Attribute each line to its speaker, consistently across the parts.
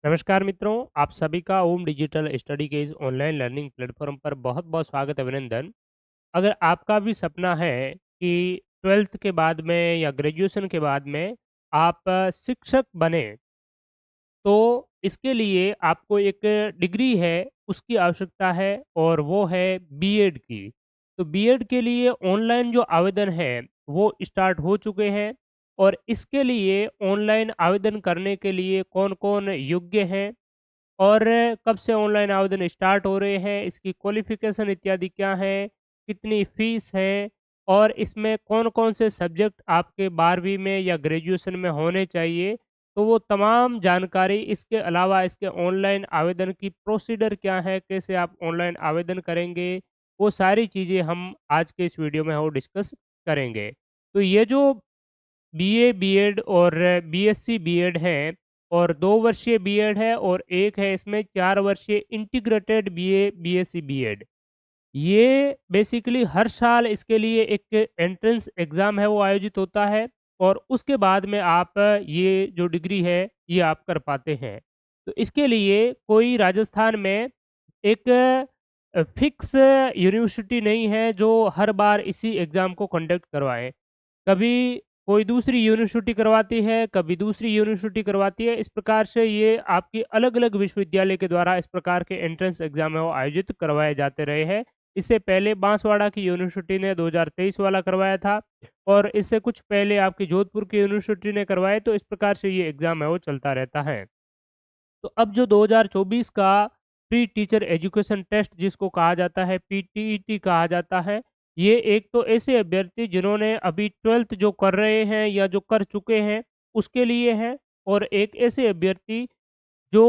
Speaker 1: नमस्कार मित्रों, आप सभी का ओम डिजिटल स्टडी के इस ऑनलाइन लर्निंग प्लेटफॉर्म पर बहुत-बहुत स्वागत अभिनंदन। अगर आपका भी सपना है कि 12th के बाद में या ग्रेजुएशन के बाद में आप शिक्षक बने, तो इसके लिए आपको एक डिग्री है, उसकी आवश्यकता है और वो है बीएड की। तो बीएड के लिए ऑनलाइन जो आवेदन है, वो स्टार्ट हो चुके हैं और इसके लिए ऑनलाइन आवेदन करने के लिए कौन-कौन योग्य हैं और कब से ऑनलाइन आवेदन स्टार्ट हो रहे हैं, इसकी क्वालिफ़िकेशन इत्यादि क्या है, कितनी फ़ीस है और इसमें कौन-कौन से सब्जेक्ट आपके 12वीं में या ग्रेजुएशन में होने चाहिए। तो वो तमाम जानकारी इसके अलावा इसके ऑनलाइन आवेदन की प्रोसीडर क्या है, कैसे आप ऑनलाइन आवेदन करेंगे, वो सारी चीज़ें हम आज के इस वीडियो में वो डिस्कस करेंगे। तो ये जो बीए, बीएड और बीएससी बीएड है और 2 वर्षीय बीएड है और एक है इसमें 4 वर्षीय इंटीग्रेटेड बीए, बीएससी बीएड। ये बेसिकली हर साल इसके लिए एक एंट्रेंस एग्ज़ाम है वो आयोजित होता है और उसके बाद में आप ये जो डिग्री है, ये आप कर पाते हैं। तो इसके लिए कोई राजस्थान में एक फ़िक्स यूनिवर्सिटी नहीं है जो हर बार इसी एग्ज़ाम को कंडक्ट करवाए। कभी कोई दूसरी यूनिवर्सिटी करवाती है, कभी दूसरी यूनिवर्सिटी करवाती है। इस प्रकार से ये आपकी अलग-अलग विश्वविद्यालय के द्वारा इस प्रकार के एंट्रेंस एग्ज़ाम है वो आयोजित करवाए जाते रहे हैं। इससे पहले बांसवाड़ा की यूनिवर्सिटी ने 2023 वाला करवाया था और इससे कुछ पहले आपकी जोधपुर की यूनिवर्सिटी ने करवाए, तो इस प्रकार से ये एग्ज़ाम है वो चलता रहता है। तो अब जो 2024 का प्री टीचर एजुकेशन टेस्ट जिसको कहा जाता है, पीटीईटी कहा जाता है, ये एक तो ऐसे अभ्यर्थी जिन्होंने अभी 12th जो कर रहे हैं या जो कर चुके हैं, उसके लिए है और एक ऐसे अभ्यर्थी जो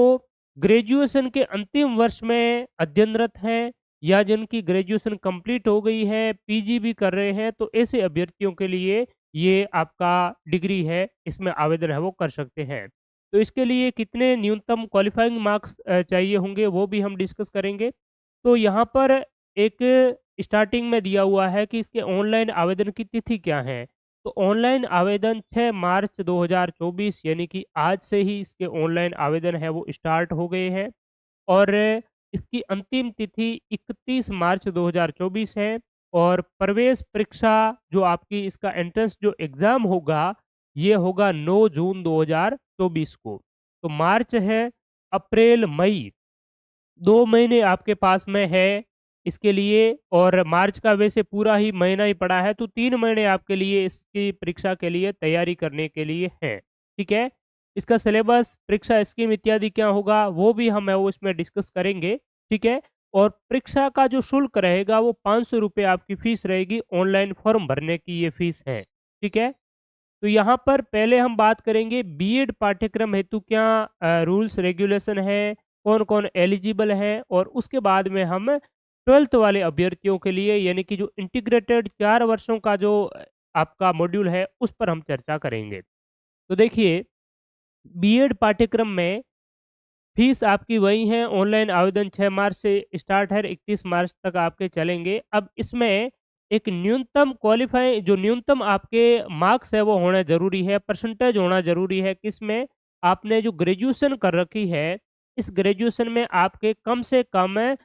Speaker 1: ग्रेजुएशन के अंतिम वर्ष में अध्ययनरत हैं या जिनकी ग्रेजुएशन कंप्लीट हो गई है, पीजी भी कर रहे हैं, तो ऐसे अभ्यर्थियों के लिए ये आपका डिग्री है, इसमें आवेदन है वो कर सकते हैं। तो इसके लिए कितने न्यूनतम क्वालिफाइंग मार्क्स चाहिए होंगे वो भी हम डिस्कस करेंगे। तो यहाँ पर एक स्टार्टिंग में दिया हुआ है कि इसके ऑनलाइन आवेदन की तिथि क्या है? तो ऑनलाइन आवेदन 6 मार्च 2024 यानी कि आज से ही इसके ऑनलाइन आवेदन है वो स्टार्ट हो गए हैं और इसकी अंतिम तिथि 31 मार्च 2024 है और प्रवेश परीक्षा जो आपकी इसका एंट्रेंस जो एग्ज़ाम होगा, ये होगा 9 जून 2024 को। तो मार्च है, अप्रैल, मई 2 महीने आपके पास में है इसके लिए और मार्च का वैसे पूरा ही महीना ही पड़ा है, तो 3 महीने आपके लिए इसकी परीक्षा के लिए तैयारी करने के लिए हैं, ठीक है? इसका सिलेबस, परीक्षा स्कीम इत्यादि क्या होगा, वो भी हम है वो इसमें डिस्कस करेंगे, ठीक है? और परीक्षा का जो शुल्क रहेगा, वो ₹500 आपकी फ़ीस रहेगी, ऑनलाइन फ़ॉर्म भरने की ये फ़ीस है, ठीक है? तो यहाँ पर पहले हम बात करेंगे बीएड पाठ्यक्रम हेतु क्या रूल्स रेगुलेशन है, कौन-कौन एलिजिबल है और उसके बाद में हम 12th वाले अभ्यर्थियों के लिए यानी कि जो इंटीग्रेटेड 4 वर्षों का जो आपका मॉड्यूल है, उस पर हम चर्चा करेंगे। तो देखिए, बीएड पाठ्यक्रम में फीस आपकी वही है, ऑनलाइन आवेदन 6 मार्च से स्टार्ट है, 31 मार्च तक आपके चलेंगे। अब इसमें एक न्यूनतम क्वालीफाई जो न्यूनतम आपके मार्क्स है वो होना ज़रूरी है, परसेंटेज होना ज़रूरी है। किसमें? आपने जो ग्रेजुएशन कर रखी है, इस ग्रेजुएशन में आपके कम से कम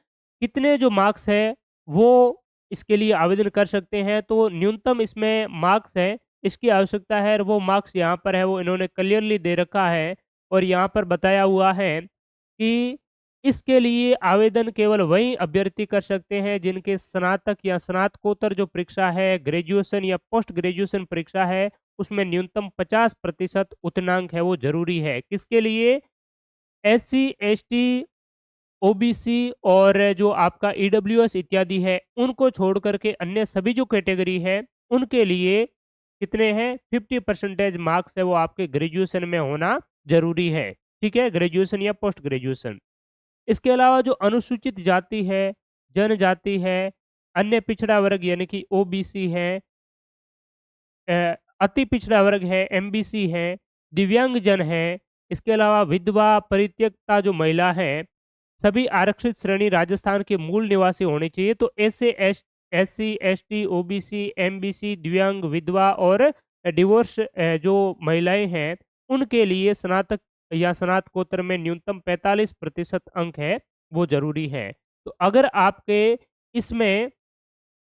Speaker 1: कितने जो मार्क्स है, वो इसके लिए आवेदन कर सकते हैं। तो न्यूनतम इसमें मार्क्स है, इसकी आवश्यकता है और वो मार्क्स यहाँ पर है वो इन्होंने क्लियरली दे रखा है और यहाँ पर बताया हुआ है कि इसके लिए आवेदन केवल वही अभ्यर्थी कर सकते हैं जिनके स्नातक या स्नातकोत्तर जो परीक्षा है, ग्रेजुएशन या पोस्ट ग्रेजुएशन परीक्षा है, उसमें न्यूनतम 50% उच्चांक है वो ज़रूरी है। किसके लिए? एससी, एसटी, ओबीसी और जो आपका ईडब्ल्यूएस इत्यादि है, उनको छोड़ कर के अन्य सभी जो कैटेगरी है, उनके लिए कितने हैं? 50% मार्क्स है वो आपके ग्रेजुएशन में होना ज़रूरी है। ठीक है? ग्रेजुएशन या पोस्ट ग्रेजुएशन। इसके अलावा जो अनुसूचित जाति है, जनजाति है, अन्य पिछड़ा वर्ग यानी कि ओबीसी है, अति पिछड़ा वर्ग है, एमबीसी है, दिव्यांगजन है, इसके अलावा विधवा, परित्यक्ता जो महिला है, सभी आरक्षित श्रेणी राजस्थान के मूल निवासी होने चाहिए। तो ऐसे एससी, एसटी, ओबीसी, एमबीसी, दिव्यांग, विधवा और डिवोर्स जो महिलाएं हैं, उनके लिए स्नातक या स्नातकोत्तर में न्यूनतम 45% अंक है, वो ज़रूरी है। तो अगर आपके इसमें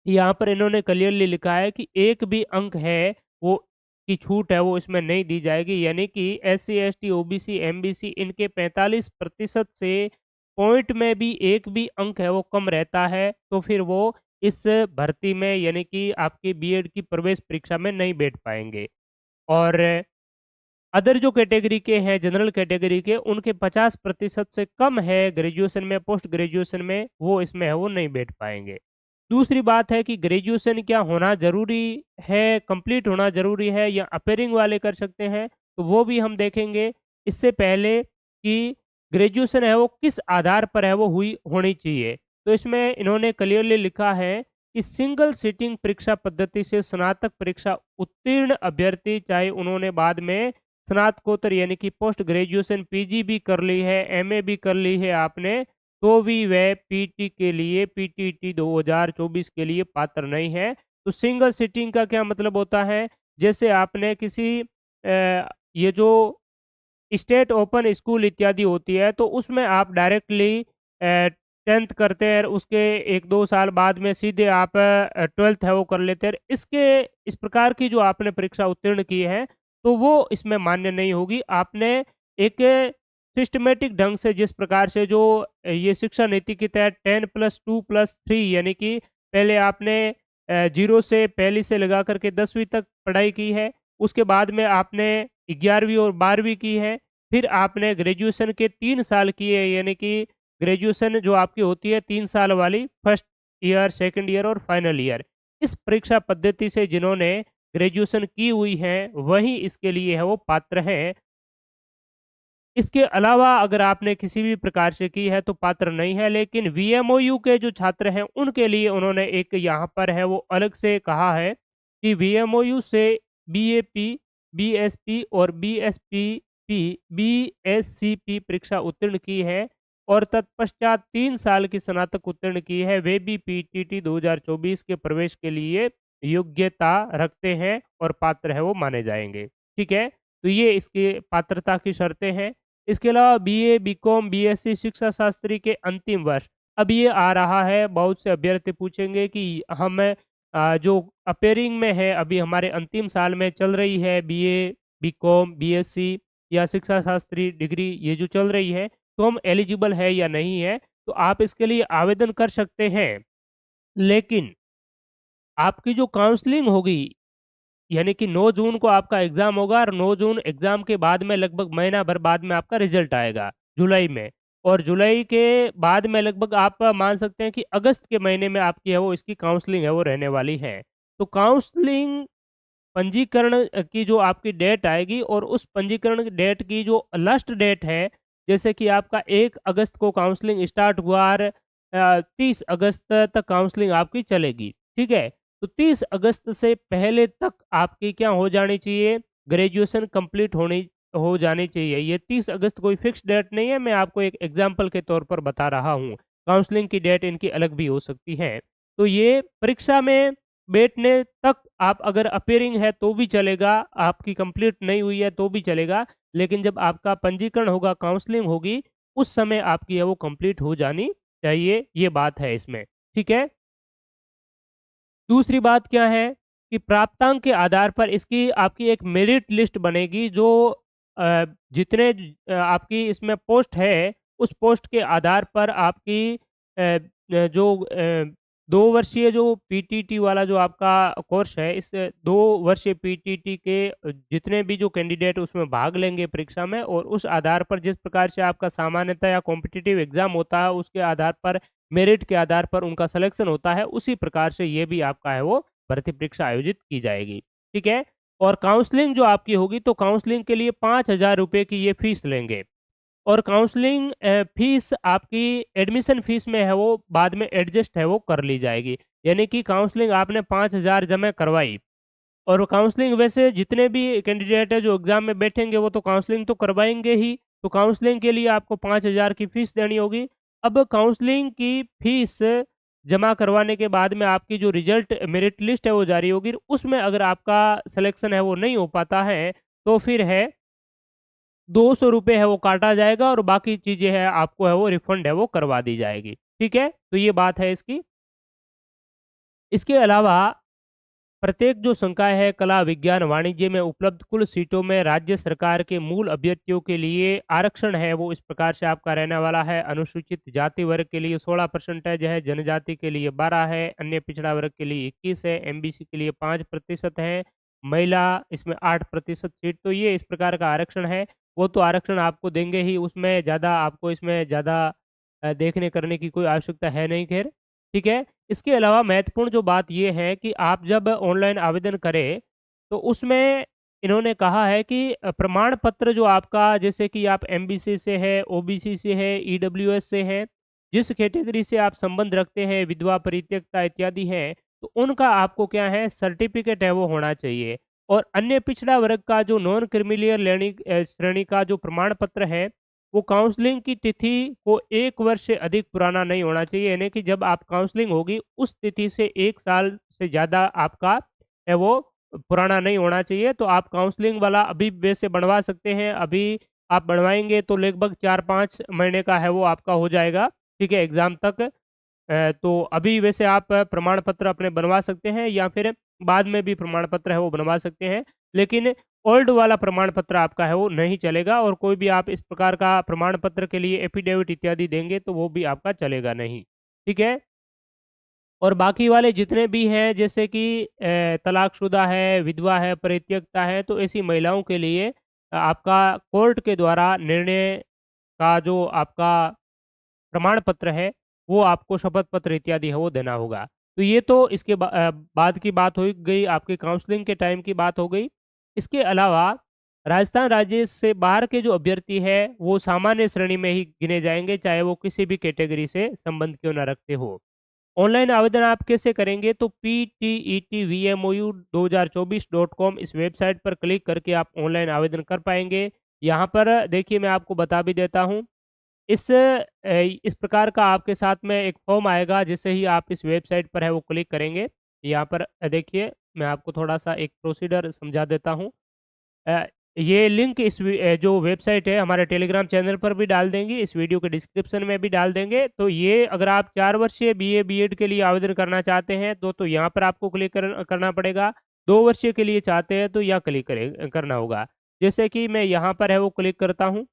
Speaker 1: यहाँ पर इन्होंने क्लियरली लिखा है कि एक भी अंक है, वो की छूट है वो इसमें नहीं दी जाएगी, यानी कि एससी, एसटी, ओबीसी, एमबीसी इनके 45% से पॉइंट में भी एक भी अंक है वो कम रहता है, तो फिर वो इस भर्ती में यानी कि आपकी बीएड की प्रवेश परीक्षा में नहीं बैठ पाएँगे। और अदर जो कैटेगरी के हैं, जनरल कैटेगरी के, उनके 50% से कम है ग्रेजुएशन में, पोस्ट ग्रेजुएशन में, वो इसमें है वो नहीं बैठ पाएँगे। दूसरी बात है कि ग्रेजुएशन क्या होना ज़रूरी है, कंप्लीट होना ज़रूरी है या अपेयरिंग वाले कर सकते हैं, तो वो भी हम देखेंगे। इससे पहले कि ग्रेजुएशन है वो किस आधार पर है वो हुई होनी चाहिए। तो इसमें इन्होंने क्लियरली लिखा है कि सिंगल सीटिंग परीक्षा पद्धति से स्नातक परीक्षा उत्तीर्ण अभ्यर्थी, चाहे उन्होंने बाद में स्नातकोत्तर यानी कि पोस्ट ग्रेजुएशन पीजी भी कर ली है, एमए भी कर ली है आपने, तो भी वह पीटी के लिए पीटीटी 2024 के लिए पात्र नहीं है। तो सिंगल सीटिंग का क्या मतलब होता है? जैसे आपने किसी ये जो स्टेट ओपन स्कूल इत्यादि होती है, तो उसमें आप डायरेक्टली 10th करते हैं, उसके 1-2 साल बाद में सीधे आप 12th है वो कर लेते हैं। इस प्रकार की जो आपने परीक्षा उत्तीर्ण की है, तो वो इसमें मान्य नहीं होगी। आपने एक सिस्टमैटिक ढंग से जिस प्रकार से जो ये शिक्षा नीति के तहत 10+2+3 यानी कि पहले आपने 0 से पहली से लगा कर के 10वीं तक पढ़ाई की है। उसके बाद में आपने 11वीं और 12वीं की है। फिर आपने ग्रेजुएशन के 3 साल किए यानी कि ग्रेजुएशन जो आपकी होती है 3 साल वाली, फर्स्ट ईयर, सेकंड ईयर और फाइनल ईयर। इस परीक्षा पद्धति से जिन्होंने ग्रेजुएशन की हुई है, वही इसके लिए है वो पात्र हैं। इसके अलावा अगर आपने किसी भी प्रकार से की है तो पात्र नहीं है, लेकिन वीएमओयू के जो छात्र हैं उनके लिए उन्होंने एक यहाँ पर है वो अलग से कहा है कि वीएमओयू से बीएपी, बीएसपी और बीएससीपी परीक्षा उत्तीर्ण की है और तत्पश्चात 3 साल की स्नातक उत्तीर्ण की है, वे भी पीटीटी 2024 के प्रवेश के लिए योग्यता रखते हैं और पात्र है वो माने जाएँगे। ठीक है? तो ये इसकी पात्रता की शर्तें हैं। इसके अलावा बीए, बीकॉम, बीएससी शिक्षा शास्त्री के अंतिम वर्ष। अब ये आ रहा है, बहुत से अभ्यर्थी पूछेंगे कि हम जो अपेयरिंग में है, अभी हमारे अंतिम साल में चल रही है बीए, बीकॉम, बीएससी या शिक्षा शास्त्री डिग्री ये जो चल रही है, तो हम एलिजिबल है या नहीं है? तो आप इसके लिए आवेदन कर सकते हैं। लेकिन आपकी जो काउंसलिंग होगी यानी कि 9 जून को आपका एग्ज़ाम होगा और 9 जून एग्ज़ाम के बाद में लगभग महीना भर बाद में आपका रिज़ल्ट आएगा, जुलाई में। और जुलाई के बाद में लगभग आप मान सकते हैं कि अगस्त के महीने में आपकी है वो इसकी काउंसलिंग है वो रहने वाली है। तो काउंसलिंग पंजीकरण की जो आपकी डेट आएगी और उस पंजीकरण की डेट की जो लास्ट डेट है, जैसे कि आपका 1 अगस्त को काउंसलिंग स्टार्ट हुआ और 30 अगस्त तक काउंसलिंग आपकी चलेगी, ठीक है? तो 30 अगस्त से पहले तक आपकी क्या हो जानी चाहिए, ग्रेजुएशन कंप्लीट हो जानी चाहिए। ये 30 अगस्त कोई फिक्स डेट नहीं है, मैं आपको एक एग्ज़ाम्पल के तौर पर बता रहा हूँ। काउंसलिंग की डेट इनकी अलग भी हो सकती है। तो ये परीक्षा में बैठने तक आप अगर अपीयरिंग है तो भी चलेगा, आपकी कंप्लीट नहीं हुई है तो भी चलेगा, लेकिन जब आपका पंजीकरण होगा, काउंसलिंग होगी, उस समय आपकी है वो कंप्लीट हो जानी चाहिए, ये बात है इसमें, ठीक है? दूसरी बात क्या है कि प्राप्तांक के आधार पर इसकी आपकी एक मेरिट लिस्ट बनेगी जो जितने आपकी इसमें पोस्ट है, उस पोस्ट के आधार पर आपकी जो 2 वर्षीय जो पीटीटी वाला जो आपका कोर्स है, इस 2 वर्षीय पीटीटी के जितने भी जो कैंडिडेट उसमें भाग लेंगे परीक्षा में और उस आधार पर जिस प्रकार से आपका सामान्यतः या कॉम्पिटिटिव एग्ज़ाम होता है, उसके आधार पर मेरिट के आधार पर उनका सिलेक्शन होता है, उसी प्रकार से ये भी आपका है वो भर्ती परीक्षा आयोजित की जाएगी, ठीक है? और काउंसलिंग जो आपकी होगी तो काउंसलिंग के लिए 5,000 रुपए की ये फीस लेंगे और काउंसलिंग फीस आपकी एडमिशन फीस में है वो बाद में एडजस्ट है वो कर ली जाएगी। यानी कि काउंसलिंग आपने 5,000 जमा करवाई और काउंसलिंग वैसे जितने भी कैंडिडेट है जो एग्ज़ाम में बैठेंगे वो तो काउंसलिंग तो करवाएँगे ही, तो काउंसलिंग के लिए आपको 5,000 की फ़ीस देनी होगी। अब काउंसलिंग की फ़ीस जमा करवाने के बाद में आपकी जो रिज़ल्ट मेरिट लिस्ट है वो जारी होगी, उसमें अगर आपका सिलेक्शन है वो नहीं हो पाता है, तो फिर है ₹200 है वो काटा जाएगा और बाकी चीज़ें हैं आपको है वो रिफंड है वो करवा दी जाएगी। ठीक है? तो ये बात है इसकी। इसके अलावा प्रत्येक जो संकाय है कला, विज्ञान, वाणिज्य में उपलब्ध कुल सीटों में राज्य सरकार के मूल अभ्यर्थियों के लिए आरक्षण है वो इस प्रकार से आपका रहने वाला है। अनुसूचित जाति वर्ग के लिए 16% है, जनजाति के लिए 12 है, अन्य पिछड़ा वर्ग के लिए 21 है, एमबीसी के लिए 5% है, महिला इसमें 8% सीट। तो ये इस प्रकार का आरक्षण है। वो तो आरक्षण आपको देंगे ही, उसमें ज़्यादा आपको इसमें ज़्यादा देखने करने की कोई आवश्यकता है नहीं खैर, ठीक है? इसके अलावा महत्वपूर्ण जो बात ये है कि आप जब ऑनलाइन आवेदन करें, तो उसमें इन्होंने कहा है कि प्रमाण पत्र जो आपका जैसे कि आप एमबीसी से है, ओबीसी से है, ईडब्ल्यूएस से है, जिस कैटेगरी से आप संबंध रखते हैं, विधवा, परित्यक्ता इत्यादि हैं, तो उनका आपको क्या है सर्टिफ़िकेट है वो होना चाहिए। और अन्य पिछड़ा वर्ग का जो नॉन क्रीमिलियर श्रेणी का जो प्रमाण पत्र है, वो काउंसलिंग की तिथि को 1 वर्ष से अधिक पुराना नहीं होना चाहिए, यानी कि जब आप काउंसलिंग होगी उस तिथि से 1 साल से ज़्यादा आपका है वो पुराना नहीं होना चाहिए। तो आप काउंसलिंग वाला अभी वैसे बनवा सकते हैं, अभी आप बनवाएँगे तो लगभग 4-5 महीने का है वो आपका हो जाएगा, ठीक है, एग्ज़ाम तक। तो अभी वैसे आप प्रमाण पत्र अपने बनवा सकते हैं या फिर बाद में भी प्रमाण पत्र है वो बनवा सकते हैं। लेकिन ओल्ड वाला प्रमाण पत्र आपका है वो नहीं चलेगा और कोई भी आप इस प्रकार का प्रमाण पत्र के लिए एफ़िडेविट इत्यादि देंगे तो वो भी आपका चलेगा नहीं। ठीक है? और बाकी वाले जितने भी हैं जैसे कि तलाकशुदा है, विधवा है, परित्यक्ता है, तो ऐसी महिलाओं के लिए आपका कोर्ट के द्वारा निर्णय का जो आपका प्रमाण पत्र है, वो आपको शपथ पत्र इत्यादि है वो देना होगा। तो ये तो इसके बाद की बात हो गई, आपकी काउंसलिंग के टाइम की बात हो गई। इसके अलावा राजस्थान राज्य से बाहर के जो अभ्यर्थी हैं, वो सामान्य श्रेणी में ही गिने जाएँगे, चाहे वो किसी भी कैटेगरी से संबंध क्यों ना रखते हो। ऑनलाइन आवेदन आप कैसे करेंगे? तो ptetvmou2024.com इस वेबसाइट पर क्लिक करके आप ऑनलाइन आवेदन कर पाएँगे। यहाँ पर देखिए मैं आपको बता भी देता हूँ। इस प्रकार का आपके साथ में एक फॉर्म आएगा, जैसे ही आप इस वेबसाइट पर है वो क्लिक करेंगे। यहाँ पर देखिए मैं आपको थोड़ा-सा एक प्रोसीजर समझा देता हूँ। अ, ये लिंक जो वेबसाइट है हमारे टेलीग्राम चैनल पर भी डाल देंगे, इस वीडियो के डिस्क्रिप्शन में भी डाल देंगे। तो ये अगर आप 4 वर्षीय बीए, बीएड के लिए आवेदन करना चाहते हैं तो यहाँ पर आपको क्लिक करना पड़ेगा। 2 वर्षीय के लिए चाहते हैं तो यहाँ क्लिक करना होगा। जैसे कि मैं यहाँ पर है वो क्लिक करता हूँ।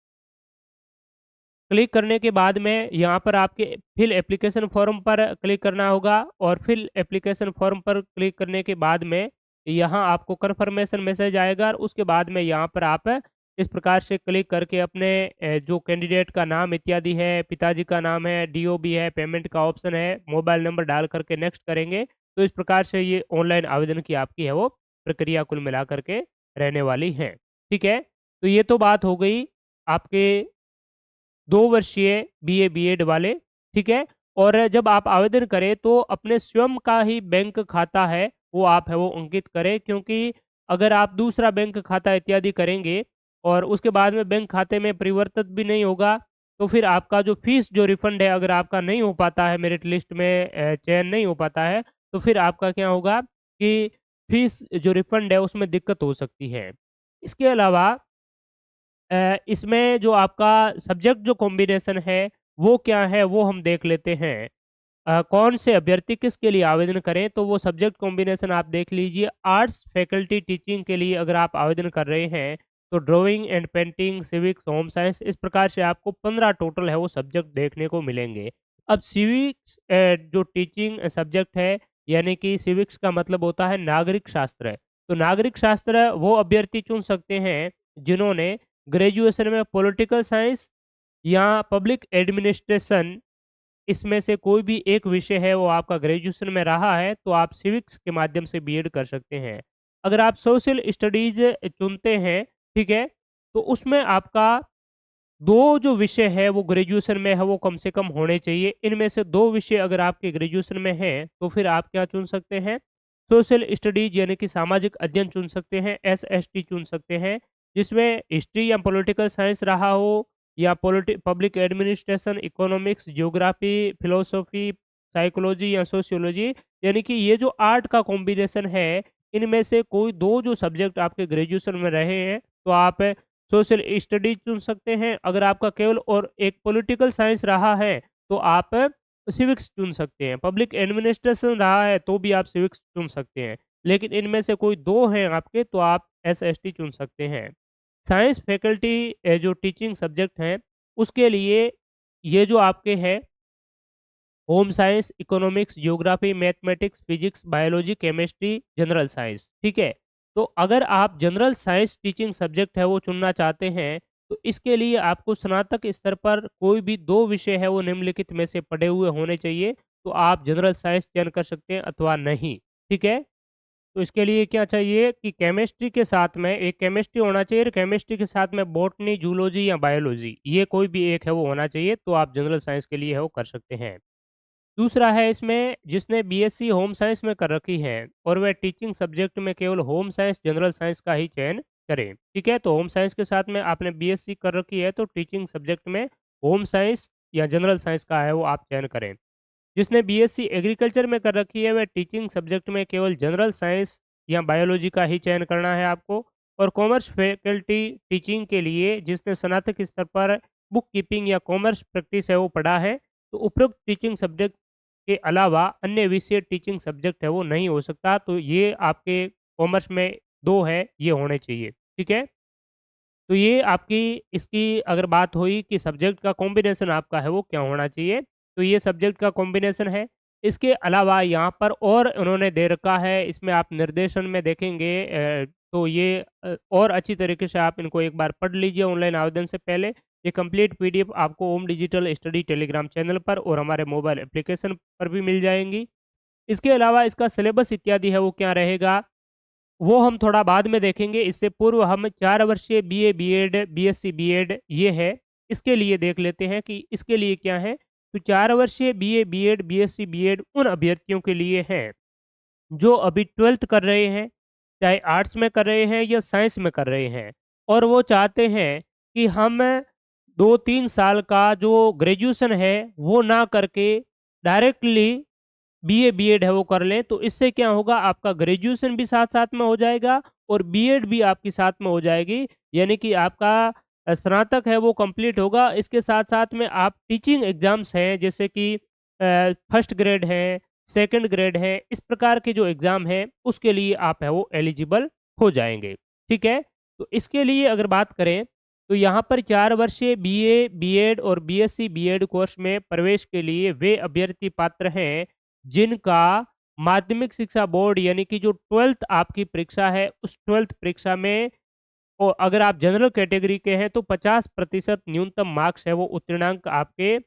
Speaker 1: क्लिक करने के बाद में यहाँ पर आपके फिल एप्लीकेशन फॉर्म पर क्लिक करना होगा और फिल एप्लीकेशन फॉर्म पर क्लिक करने के बाद में यहाँ आपको कन्फर्मेशन मैसेज आएगा और उसके बाद में यहाँ पर आप इस प्रकार से क्लिक करके अपने जो कैंडिडेट का नाम इत्यादि है, पिताजी का नाम है, डीओबी है, पेमेंट का ऑप्शन है, मोबाइल नंबर डाल करके नेक्स्ट करेंगे। तो इस प्रकार से ये ऑनलाइन आवेदन की आपकी है वो प्रक्रिया कुल मिला करके रहने वाली है। ठीक है? तो ये तो बात हो गई आपके 2 वर्षीय बीए, बीएड वाले, ठीक है? और जब आप आवेदन करें तो अपने स्वयं का ही बैंक खाता है, वो आप है वो अंकित करें क्योंकि अगर आप दूसरा बैंक खाता इत्यादि करेंगे और उसके बाद में बैंक खाते में परिवर्तित भी नहीं होगा, तो फिर आपका जो फीस जो रिफंड है अगर आपका नहीं हो पाता है मेरिट लिस्ट में चयन नहीं हो पाता है, तो फिर आपका क्या होगा कि फीस जो रिफंड है उसमें दिक्कत हो सकती है। इसके अलावा इसमें जो आपका सब्जेक्ट जो कॉम्बिनेशन है, वो क्या है, वो हम देख लेते हैं। कौन से अभ्यर्थी किसके लिए आवेदन करें, तो वो सब्जेक्ट कॉम्बिनेशन आप देख लीजिए। आर्ट्स फैकल्टी टीचिंग के लिए अगर आप आवेदन कर रहे हैं, तो drawing and painting, civics, home science इस प्रकार से आपको 15 टोटल है वो सब्जेक्ट देखने को मिलेंगे। अब सिविक्स जो टीचिंग सब्जेक्ट है, यानी कि सिविक्स का मतलब होता है नागरिक शास्त्र। तो नागरिक शास्त्र वो अभ्यर्थी चुन सकते हैं, जिन्होंने ग्रेजुएशन में पॉलिटिकल साइंस या पब्लिक एडमिनिस्ट्रेशन इसमें से कोई भी एक विषय है वो आपका ग्रेजुएशन में रहा है तो आप सिविक्स के माध्यम से बीएड कर सकते हैं। अगर आप सोशल स्टडीज़ चुनते हैं, ठीक है? तो उसमें आपका 2 जो विषय है वो ग्रेजुएशन में है वो कम से कम होने चाहिए। इनमें से 2 विषय अगर आपके ग्रेजुएशन में हैं, तो फिर आप क्या चुन सकते हैं? सोशल स्टडीज़ यानी कि सामाजिक अध्ययन चुन सकते हैं, एसएसटी चुन सकते हैं, जिसमें हिस्ट्री या पॉलिटिकल साइंस रहा हो या public administration, economics, geography, philosophy, psychology या सोशियोलॉजी यानी कि ये जो 8 का कॉम्बिनेशन है, इनमें से कोई 2 जो सब्जेक्ट आपके ग्रेजुएशन में रहे हैं, तो आप सोशल स्टडीज चुन सकते हैं। अगर आपका केवल और एक पॉलिटिकल साइंस रहा है तो आप सिविक्स चुन सकते हैं। पब्लिक एडमिनिस्ट्रेशन रहा है तो भी आप सिविक्स चुन सकते हैं। लेकिन इनमें से कोई 2 हैं आपके तो आप एसएसटी चुन सकते हैं। साइंस फैकल्टी जो टीचिंग सब्जेक्ट हैं उसके लिए ये जो आपके हैं home science, economics, geography, mathematics, physics, biology, chemistry, general science, ठीक है? तो अगर आप जनरल साइंस टीचिंग सब्जेक्ट है वो चुनना चाहते हैं, तो इसके लिए आपको स्नातक स्तर पर कोई भी 2 विषय है वो निम्नलिखित में से पढ़े हुए होने चाहिए, तो आप जनरल साइंस चयन कर सकते हैं अथवा नहीं, ठीक है? तो इसके लिए क्या चाहिए कि केमिस्ट्री के साथ में एक केमिस्ट्री होना चाहिए और केमिस्ट्री के साथ में बॉटनी, जूलॉजी या बायोलॉजी, ये कोई भी एक है वो होना चाहिए, तो आप जनरल साइंस के लिए है वो कर सकते हैं। दूसरा है इसमें जिसने बीएससी होम साइंस में कर रखी है और वह टीचिंग सब्जेक्ट में केवल होम साइंस जनरल साइंस का ही चयन करें, ठीक है? तो होम साइंस के साथ में आपने बीएससी कर रखी है तो टीचिंग सब्जेक्ट में होम साइंस या जनरल साइंस का है वो आप चयन करें। जिसने बीएससी एग्रीकल्चर में कर रखी है वह टीचिंग सब्जेक्ट में केवल जनरल साइंस या बायोलॉजी का ही चयन करना है आपको। और कॉमर्स फैकल्टी टीचिंग के लिए जिसने स्नातक स्तर पर बुक कीपिंग या कॉमर्स प्रैक्टिस है वो पढ़ा है, तो उपरोक्त टीचिंग सब्जेक्ट के अलावा अन्य विषय टीचिंग सब्जेक्ट है वो नहीं हो सकता। तो ये आपके कॉमर्स में 2 है, ये होने चाहिए, ठीक है? तो ये आपकी इसकी अगर बात हुई कि सब्जेक्ट का कॉम्बिनेशन आपका है वो क्या होना चाहिए, तो ये सब्जेक्ट का कॉम्बिनेशन है। इसके अलावा यहाँ पर और उन्होंने दे रखा है, इसमें आप निर्देशन में देखेंगे तो ये और अच्छी तरीके से आप इनको एक बार पढ़ लीजिए ऑनलाइन आवेदन से पहले। ये कंप्लीट पीडीएफ आपको ओम डिजिटल स्टडी टेलीग्राम चैनल पर और हमारे मोबाइल एप्लीकेशन पर भी मिल जाएँगी। इसके अलावा इसका सिलेबस इत्यादि है वो क्या रहेगा वो हम थोड़ा बाद में देखेंगे। इससे पूर्व हम 4 वर्षीय बीए, बीएड, बीएससी, बीएड ये है, इसके लिए देख लेते हैं कि इसके लिए क्या है। तो 4 वर्षीय बीए, बीएड, बीएससी, बीएड उन अभ्यर्थियों के लिए है, जो अभी 12th कर रहे हैं, चाहे आर्ट्स में कर रहे हैं या साइंस में कर रहे हैं और वो चाहते हैं कि हम 2-3 साल का जो ग्रेजुएशन है, वो ना करके डायरेक्टली बीए, बीएड है वो कर लें, तो इससे क्या होगा आपका ग्रेजुएशन भी साथ-साथ में हो जाएगा और बीएड भी आपकी साथ में हो जाएगी। यानी कि आपका स्नातक है वो कंप्लीट होगा। इसके साथ-साथ में आप टीचिंग एग्ज़ाम्स हैं जैसे कि फर्स्ट ग्रेड है, सेकंड ग्रेड है, इस प्रकार के जो एग्ज़ाम हैं उसके लिए आप है वो एलिजिबल हो जाएँगे। ठीक है? तो इसके लिए अगर बात करें तो यहाँ पर 4 वर्षीय बीए, बीएड और बीएससी बीएड कोर्स में प्रवेश के लिए वे अभ्यर्थी पात्र हैं जिनका माध्यमिक शिक्षा बोर्ड यानी कि जो 12th आपकी परीक्षा है, उस 12th परीक्षा में अगर आप जनरल कैटेगरी के हैं तो 50% न्यूनतम मार्क्स है वो उत्तीर्णांक आपके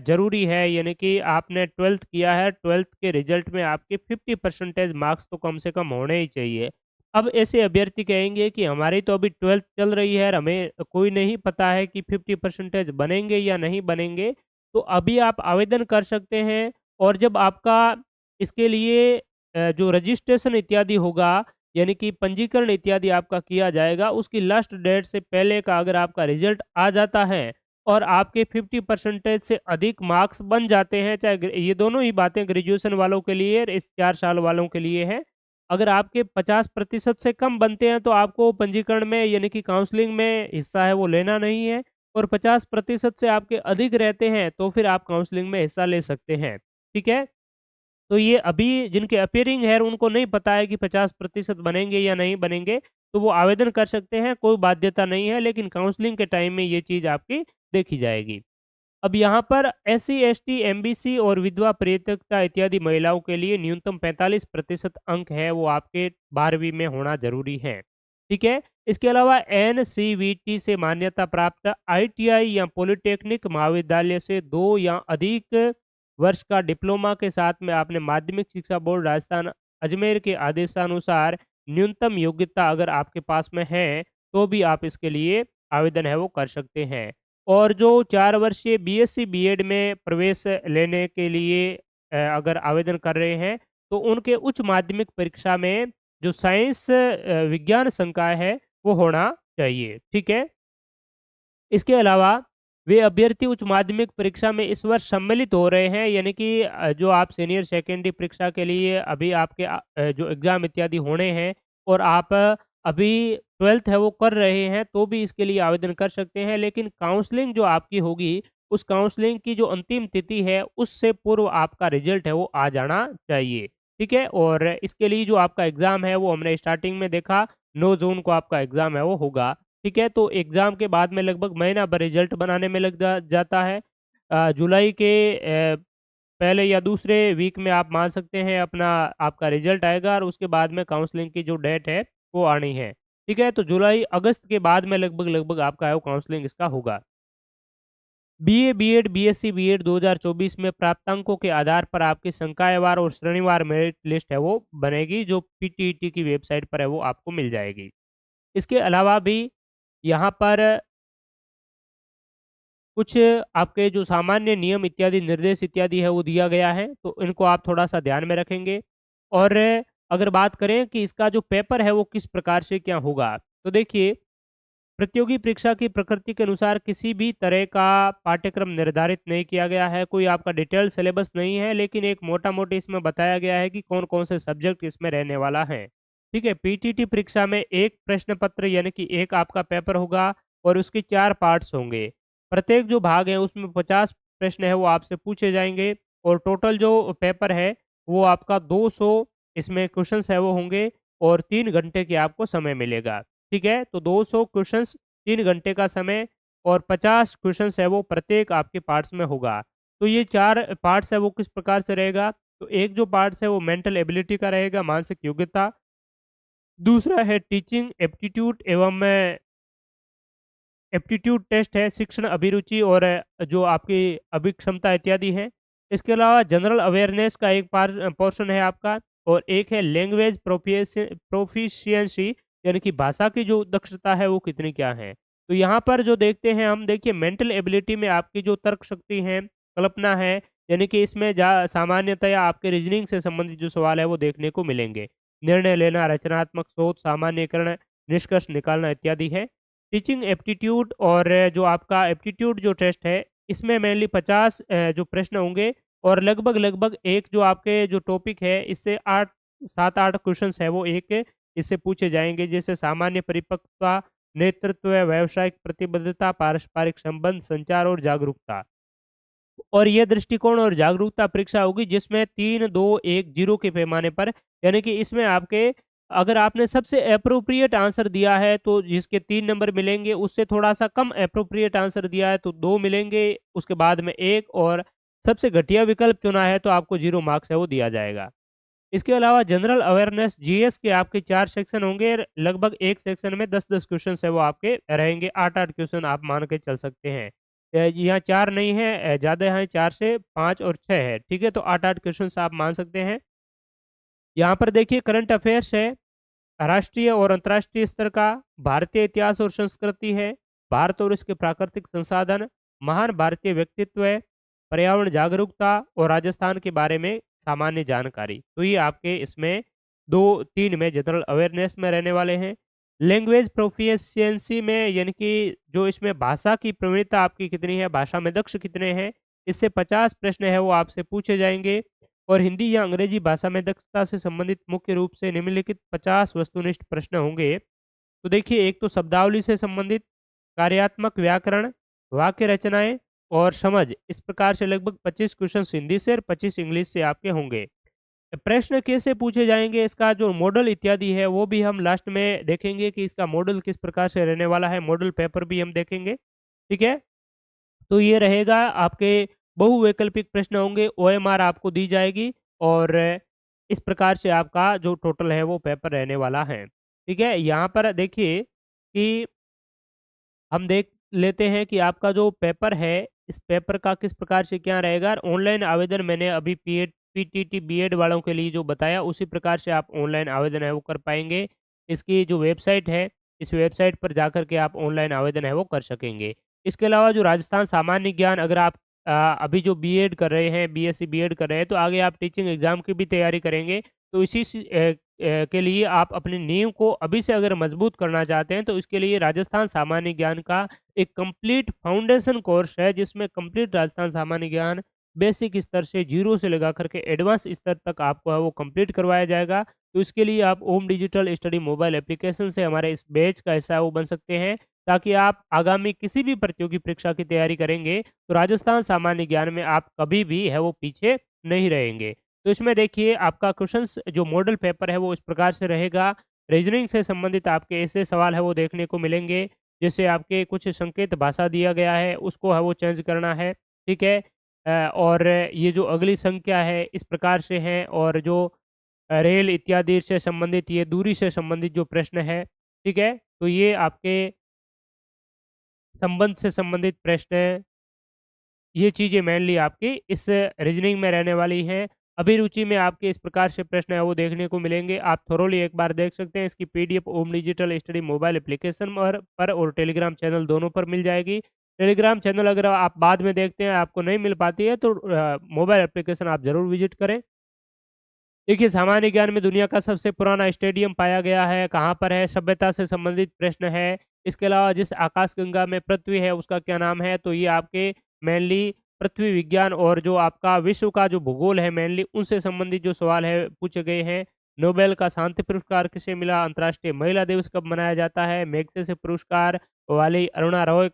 Speaker 1: ज़रूरी है। यानी कि आपने 12th किया है, 12th के रिज़ल्ट में आपके 50% मार्क्स तो कम से कम होने ही चाहिए। अब ऐसे अभ्यर्थी कहेंगे कि हमारी तो अभी 12th चल रही है और हमें कोई नहीं पता है कि 50% बनेंगे या नहीं बनेंगे, तो अभी आप आवेदन कर सकते हैं और जब आपका इसके लिए जो रजिस्ट्रेशन इत्यादि होगा यानी कि पंजीकरण इत्यादि आपका किया जाएगा, उसकी लास्ट डेट से पहले का अगर आपका रिज़ल्ट आ जाता है और आपके 50% से अधिक मार्क्स बन जाते हैं, चाहे ये दोनों ही बातें ग्रेजुएशन वालों के लिए और इस 4 साल वालों के लिए है। अगर आपके 50% से कम बनते हैं, तो आपको पंजीकरण में यानी कि काउंसलिंग में हिस्सा है वो लेना नहीं है और 50% से आपके अधिक रहते हैं, तो फिर आप काउंसलिंग में हिस्सा ले सकते हैं। ठीक है? तो ये अभी जिनके अपीयरिंग है उनको नहीं पता है कि 50% बनेंगे या नहीं बनेंगे, तो वो आवेदन कर सकते हैं, कोई बाध्यता नहीं है, लेकिन काउंसलिंग के टाइम में ये चीज़ आपकी देखी जाएगी। अब यहाँ पर एससी, एसटी, एमबीसी और विधवा परित्यक्ता इत्यादि महिलाओं के लिए न्यूनतम 45% अंक है वो आपके 12वीं में होना ज़रूरी है। ठीक है? इसके अलावा एनसीवीटी से मान्यता प्राप्त आईटीआई या पॉलिटेक्निक महाविद्यालय से 2 या अधिक वर्ष का डिप्लोमा के साथ में आपने माध्यमिक शिक्षा बोर्ड राजस्थान अजमेर के आदेशानुसार न्यूनतम योग्यता अगर आपके पास में है, तो भी आप इसके लिए आवेदन है वो कर सकते हैं। और जो 4 वर्षीय बीएससी बीएड में प्रवेश लेने के लिए अगर आवेदन कर रहे हैं, तो उनके उच्च माध्यमिक परीक्षा में जो साइंस विज्ञान संकाय है, वो होना चाहिए। ठीक है? इसके अलावा वे अभ्यर्थी उच्च माध्यमिक परीक्षा में इस वर्ष सम्मिलित हो रहे हैं यानी कि जो आप सीनियर सेकेंडरी परीक्षा के लिए अभी आपके जो एग्ज़ाम इत्यादि होने हैं और आप अभी 12th है वो कर रहे हैं तो भी इसके लिए आवेदन कर सकते हैं, लेकिन काउंसलिंग जो आपकी होगी, उस काउंसलिंग की जो अंतिम तिथि है, उससे पूर्व आपका रिज़ल्ट है वो आ जाना चाहिए, ठीक है? और इसके लिए जो आपका एग्ज़ाम है वो हमने स्टार्टिंग में देखा 9 जून को आपका एग्ज़ाम है वो होगा, ठीक है? तो एग्ज़ाम के बाद में लगभग महीना भर रिज़ल्ट बनाने में लग जाता है। जुलाई के पहले या दूसरे वीक में आप मान सकते हैं अपना आपका रिज़ल्ट आएगा और उसके बाद में काउंसलिंग की जो डेट है, वो आनी है। ठीक है? तो जुलाई, अगस्त के बाद में लगभग-लगभग आपका है वो काउंसलिंग इसका होगा। बीए, बीएड, बीएससी, बीएड 2024 में प्राप्तांकों के आधार पर आपकी संकायवार और श्रेणीवार मेरिट लिस्ट है वो बनेगी, जो पीटीईटी की वेबसाइट पर है वो आपको मिल जाएगी। इसके अलावा भी यहाँ पर कुछ आपके जो सामान्य नियम इत्यादि, निर्देश इत्यादि है वो दिया गया है, तो इनको आप थोड़ा-सा ध्यान में रखेंगे। और अगर बात करें कि इसका जो पेपर है वो किस प्रकार से क्या होगा, तो देखिए प्रतियोगी परीक्षा की प्रकृति के अनुसार किसी भी तरह का पाठ्यक्रम निर्धारित नहीं किया गया है, कोई आपका डिटेल सिलेबस नहीं है, लेकिन एक मोटा-मोटी इसमें बताया गया है कि कौन-कौन से सब्जेक्ट इसमें रहने वाला है। ठीक है? पीटीटी परीक्षा में 1 प्रश्न पत्र यानी कि 1 आपका पेपर होगा और उसके 4 पार्ट्स होंगे। प्रत्येक जो भाग है उसमें 50 प्रश्न है वो आपसे पूछे जाएँगे और टोटल जो पेपर है वो आपका 200 इसमें क्वेश्चन्स है वो होंगे और 3 घंटे की आपको समय मिलेगा। ठीक है? तो 200 क्वेश्चन्स 3 घंटे का समय और 50 क्वेश्चन्स है वो प्रत्येक आपके पार्ट्स में होगा। तो ये 4 पार्ट्स है वो किस प्रकार से रहेगा? तो एक जो पार्ट्स है वो मेंटल एबिलिटी का रहेगा, मानसिक योग्यता। दूसरा है टीचिंग एप्टीट्यूड एवं एप्टीट्यूड टेस्ट है, शिक्षण अभिरुचि और जो आपकी अभिक्षमता इत्यादि है। इसके अलावा जनरल अवेयरनेस का एक पोर्शन है आपका और एक है लैंग्वेज प्रोफिशिएंसी यानी कि भाषा की जो दक्षता है वो कितनी क्या है। तो यहाँ पर जो देखते हैं हम, देखिए मेंटल एबिलिटी में आपकी जो तर्क शक्ति है, कल्पना है, यानी कि इसमें सामान्यतया आपके रीजनिंग से संबंधित जो सवाल है वो देखने को मिलेंगे। निर्णय लेना, रचनात्मक सोच, सामान्यीकरण, निष्कर्ष निकालना इत्यादि है। टीचिंग एप्टीट्यूड और जो आपका एप्टीट्यूड जो टेस्ट है, इसमें मेनली 50 जो प्रश्न होंगे और लगभग-लगभग एक जो आपके जो टॉपिक है, इससे 8 7-8 क्वेश्चन्स है वो एक इससे पूछे जाएँगे। जैसे सामान्य परिपक्वता, नेतृत्व, व्यावसायिक प्रतिबद्धता, पारस्परिक संबंध, संचार और जागरूकता। और ये दृष्टिकोण और जागरूकता परीक्षा होगी जिसमें 3, 2, 1, 0 के पैमाने पर, यानी कि इसमें आपके अगर आपने सबसे एप्रोप्रिएट आंसर दिया है तो जिसके 3 नंबर मिलेंगे, उससे थोड़ा-सा कम एप्रोप्रिएट आंसर दिया है तो 2 मिलेंगे, उसके बाद में 1 और सबसे घटिया विकल्प चुना है तो आपको 0 मार्क्स है वो दिया जाएगा। इसके अलावा जनरल अवेयरनेस जीएस के आपके 4 सेक्शन होंगे, लगभग एक सेक्शन में 10-10 क्वेश्चन्स है वो आपके रहेंगे, 8-8 क्वेश्चन आप मान के चल सकते हैं। यहाँ 4 नहीं है, ज़्यादा हैं, 4 से 5 और 6 है, ठीक है? तो 8-8 क्वेश्चन्स आप मान सकते हैं। यहाँ पर देखिए करंट अफेयर्स है, राष्ट्रीय और अंतर्राष्ट्रीय स्तर का, भारतीय इतिहास और संस्कृति है, भारत और इसके प्राकृतिक संसाधन, महान भारतीय व्यक्तित्व है, पर्यावरण जागरूकता और राजस्थान के बारे में सामान्य जानकारी। तो ये आपके इसमें 2-3 में जनरल अवेयरनेस में रहने वाले हैं। लैंग्वेज प्रोफिशिएंसी में यानी कि जो इसमें भाषा की प्रवीणता आपकी कितनी है, भाषा में दक्ष कितने हैं, इससे 50 प्रश्न है वो आपसे पूछे जाएँगे। और हिंदी या अंग्रेजी भाषा में दक्षता से संबंधित मुख्य रूप से निम्नलिखित 50 वस्तुनिष्ठ प्रश्न होंगे। तो देखिए एक तो शब्दावली से संबंधित, कार्यात्मक व्याकरण, वाक्य रचनाएँ और समझ, इस प्रकार से लगभग 25 क्वेश्चंस हिंदी से और 25 इंग्लिश से आपके होंगे। प्रश्न कैसे पूछे जाएँगे, इसका जो मॉडल इत्यादि है वो भी हम लास्ट में देखेंगे कि इसका मॉडल किस प्रकार से रहने वाला है, मॉडल पेपर भी हम देखेंगे। ठीक है? तो ये रहेगा आपके बहुवैकल्पिक प्रश्न होंगे, ओएमआर आपको दी जाएगी और इस प्रकार से आपका जो टोटल है वो पेपर रहने वाला है। ठीक है? यहाँ पर देखिए कि हम देख लेते हैं कि आपका जो पेपर है, इस पेपर का किस प्रकार से क्या रहेगा। ऑनलाइन आवेदन मैंने अभी पीटीटी बीएड वालों के लिए जो बताया, उसी प्रकार से आप ऑनलाइन आवेदन है वो कर पाएँगे। इसकी जो वेबसाइट है, इस वेबसाइट पर जाकर के आप ऑनलाइन आवेदन है वो कर सकेंगे। इसके अलावा जो राजस्थान सामान्य ज्ञान, अगर आप अभी जो बीएड कर रहे हैं, बीएससी बीएड कर रहे हैं, तो आगे आप टीचिंग एग्ज़ाम की भी तैयारी करेंगे, तो के लिए आप अपनी नींव को अभी से अगर मजबूत करना चाहते हैं, तो इसके लिए राजस्थान सामान्य ज्ञान का एक कंप्लीट फाउंडेशन कोर्स है, जिसमें कंप्लीट राजस्थान सामान्य ज्ञान बेसिक स्तर से 0 से लगा कर के एडवांस स्तर तक आपको है वो कंप्लीट करवाया जाएगा। तो इसके लिए आप ओम डिजिटल स्टडी मोबाइल एप्लीकेशन से हमारे इस बैच का हिस्सा वो बन सकते हैं, ताकि आप आगामी किसी भी प्रतियोगी परीक्षा की तैयारी करेंगे, तो राजस्थान सामान्य ज्ञान में आप कभी भी है वो पीछे नहीं रहेंगे। तो इसमें देखिए आपका क्वेश्चंस जो मॉडल पेपर है वो इस प्रकार से रहेगा। रीजनिंग से संबंधित आपके ऐसे सवाल है वो देखने को मिलेंगे, जैसे आपके कुछ संकेत भाषा दिया गया है उसको है वो चेंज करना है, ठीक है? और ये जो अगली संख्या है इस प्रकार से है, और जो रेल इत्यादि से संबंधित ये दूरी से संबंधित जो प्रश्न है, ठीक है? तो ये आपके संबंध से संबंधित प्रश्न, ये चीज़ें मेनली आपकी इस रीज़निंग में रहने वाली हैं। अभिरुचि में आपके इस प्रकार से प्रश्न है वो देखने को मिलेंगे। आप थोरोली एक बार देख सकते हैं। इसकी पीडीएफ ओम डिजिटल स्टडी मोबाइल एप्लीकेशन और टेलीग्राम चैनल दोनों पर मिल जाएगी। टेलीग्राम चैनल अगर आप बाद में देखते हैं आपको नहीं मिल पाती है तो मोबाइल एप्लीकेशन आप ज़रूर विज़िट करें। देखिए, सामान्य ज्ञान में दुनिया का सबसे पुराना स्टेडियम पाया गया है, कहाँ पर है? सभ्यता से संबंधित प्रश्न है। इसके अलावा जिस आकाशगंगा में पृथ्वी है, उसका क्या नाम है? तो ये आपके मेनली पृथ्वी विज्ञान और जो आपका विश्व का जो भूगोल है मेनली उनसे संबंधित जो सवाल है पूछे गए हैं। नोबेल का शांति पुरस्कार किसे मिला? अंतर्राष्ट्रीय महिला दिवस कब मनाया जाता है? मैग्सेसे पुरस्कार वाली अरुणा रॉय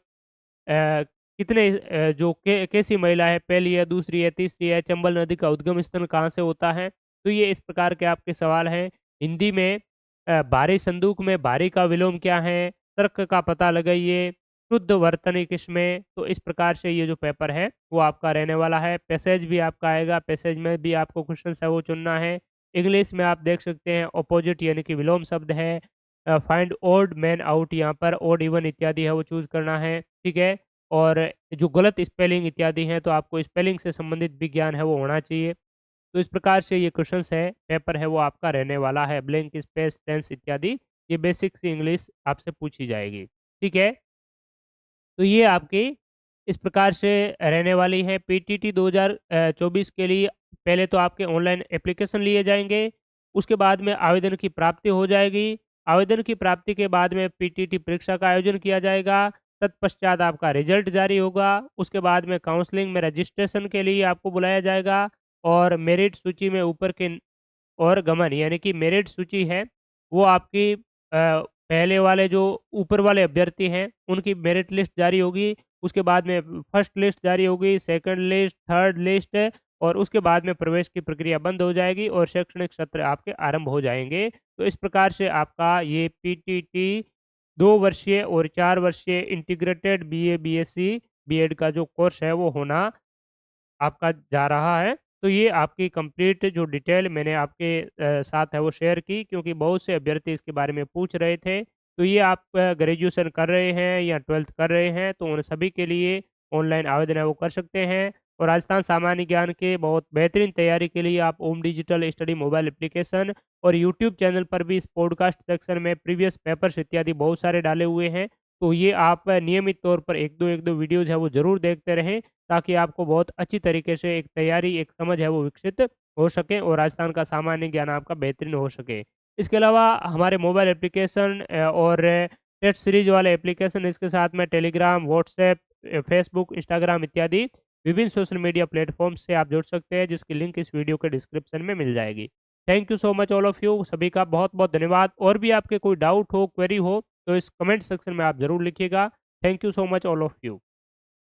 Speaker 1: कितने जो कैसी महिला है? पहली है, दूसरी है, तीसरी है? चंबल नदी का उद्गम स्थल कहाँ से होता है? तो ये इस प्रकार के आपके सवाल हैं। हिंदी में भारी संदूक में भारी का विलोम क्या है? तर्क का पता लगाइए। शुद्ध वर्तनी किसमें? तो इस प्रकार से ये जो पेपर है, वो आपका रहने वाला है। पैसेज भी आपका आएगा, पैसेज में भी आपको क्वेश्चन्स है वो चुनना है। इंग्लिश में आप देख सकते हैं अपोजिट यानी कि विलोम शब्द है। फाइंड ओड मैन आउट यहाँ पर ओड इवन इत्यादि है वो चूज़ करना है, ठीक है? और जो गलत स्पेलिंग इत्यादि हैं, तो आपको स्पेलिंग से संबंधित भी ज्ञान है वो होना चाहिए। तो इस प्रकार से ये क्वेश्चंस है, पेपर है वो आपका रहने वाला है। ब्लैंक स्पेस, टेंस इत्यादि ये बेसिक सी इंग्लिश आपसे पूछी जाएगी, ठीक है? तो ये आपकी इस प्रकार से रहने वाली है। पीटीटी 2024 के लिए पहले तो आपके ऑनलाइन एप्लीकेशन लिए जाएँगे, उसके बाद में आवेदन की प्राप्ति हो जाएगी। आवेदन की प्राप्ति के बाद में पीटीटी परीक्षा का आयोजन किया जाएगा। तत्पश्चात आपका रिज़ल्ट जारी होगा। उसके बाद में काउंसलिंग में रजिस्ट्रेशन के लिए आपको बुलाया जाएगा, और मेरिट सूची में ऊपर के और गमन यानी कि मेरिट सूची है, वो आपकी पहले वाले जो ऊपर वाले अभ्यर्थी हैं, उनकी मेरिट लिस्ट जारी होगी। उसके बाद में फर्स्ट लिस्ट जारी होगी, सेकंड लिस्ट, थर्ड लिस्ट, और उसके बाद में प्रवेश की प्रक्रिया बंद हो जाएगी और शैक्षणिक सत्र आपके आरंभ हो जाएँगे। तो इस प्रकार से आपका ये पीटीटी 2 वर्षीय और 4 वर्षीय इंटीग्रेटेड बीए, बीएससी, बीएड का जो कोर्स है वो होना आपका जा रहा है। तो ये आपकी कंप्लीट जो डिटेल मैंने आपके साथ है वो शेयर की, क्योंकि बहुत से अभ्यर्थी इसके बारे में पूछ रहे थे। तो ये आप ग्रेजुएशन कर रहे हैं या 12th कर रहे हैं, तो उन सभी के लिए ऑनलाइन आवेदन है वो कर सकते हैं। और राजस्थान सामान्य ज्ञान के बहुत बेहतरीन तैयारी के लिए आप ओम डिजिटल स्टडी मोबाइल एप्लीकेशन और यूट्यूब चैनल पर भी इस पॉडकास्ट सेक्शन में प्रीवियस पेपर्स इत्यादि बहुत सारे डाले हुए हैं। तो ये आप नियमित तौर पर 1-2 वीडियोज़ है वो ज़रूर देखते रहें, ताकि आपको बहुत अच्छी तरीके से एक तैयारी, एक समझ है वो विकसित हो सके और राजस्थान का सामान्य ज्ञान आपका बेहतरीन हो सके। इसके अलावा हमारे मोबाइल एप्लीकेशन और टेस्ट सीरीज वाले एप्लीकेशन, इसके साथ में टेलीग्राम, व्हाट्सएप, फेसबुक, इंस्टाग्राम इत्यादि विभिन्न सोशल मीडिया प्लेटफ़ॉर्म्स से आप जुड़ सकते हैं, जिसकी लिंक इस वीडियो के डिस्क्रिप्शन में मिल जाएगी। Thank you so much all of you, सभी का बहुत-बहुत धन्यवाद। और भी आपके कोई डाउट हो, क्वेरी हो, तो इस कमेंट सेक्शन में आप ज़रूर लिखिएगा। Thank you so much all of you.